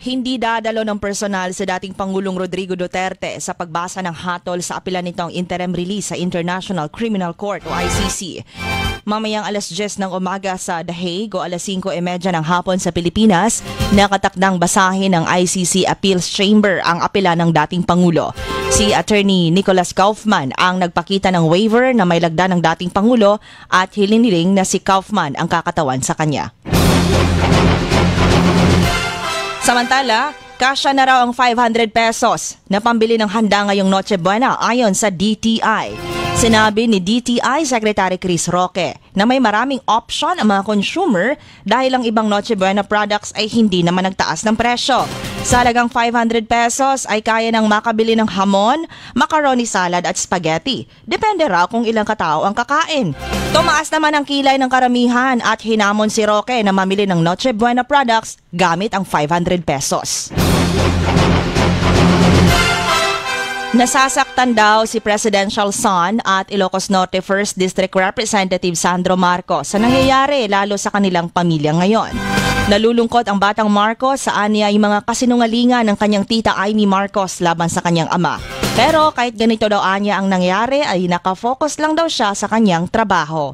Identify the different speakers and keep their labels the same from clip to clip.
Speaker 1: Hindi dadalo ng personal si dating Pangulong Rodrigo Duterte sa pagbasa ng hatol sa apela nitong interim release sa International Criminal Court o ICC. Mamayang alas 10 ng umaga sa The Hague o alas 5:30 ng hapon sa Pilipinas, nakatakdang basahin ng ICC Appeals Chamber ang apela ng dating Pangulo. Si Attorney Nicholas Kaufman ang nagpakita ng waiver na may lagda ng dating Pangulo at hiliniling na si Kaufman ang kakatawan sa kanya. Samantala, kasya na raw ang 500 pesos na pambili ng handa ngayong Noche Buena ayon sa DTI. Sinabi ni DTI Secretary Chris Roque na may maraming option ang mga consumer dahil ang ibang Noche Buena products ay hindi naman nagtaas ng presyo. Sa halagang 500 pesos ay kaya nang makabili ng hamon, macaroni salad at spaghetti. Depende raw kung ilang katao ang kakain. Tumaas naman ang kilay ng karamihan at hinamon si Roque na mamili ng Noche Buena products gamit ang 500 pesos. Nasasaktan daw si presidential son at Ilocos Norte 1st District Representative Sandro Marcos sa nangyayari lalo sa kanilang pamilya ngayon. Nalulungkot ang batang Marcos sa anya yung mga kasinungalingan ng kanyang tita Amy Marcos laban sa kanyang ama. Pero kahit ganito daw anya ang nangyari ay nakafocus lang daw siya sa kanyang trabaho.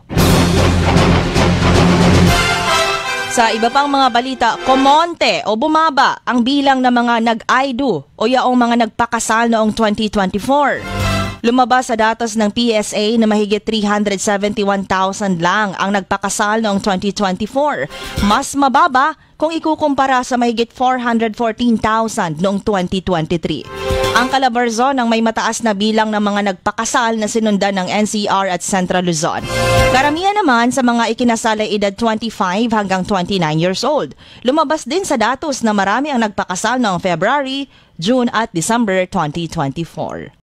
Speaker 1: Sa iba pang mga balita, kumonte o bumaba ang bilang ng mga nag-I-do o yaong mga nagpakasal noong 2024. Lumabas sa datos ng PSA na mahigit 371,000 lang ang nagpakasal noong 2024. Mas mababa kung ikukumpara sa mahigit 414,000 noong 2023. Ang Calabarzon ang may mataas na bilang ng mga nagpakasal na sinundan ng NCR at Central Luzon. Karamihan naman sa mga ikinasal ay edad 25 hanggang 29 years old. Lumabas din sa datos na marami ang nagpakasal noong February, June at December 2024.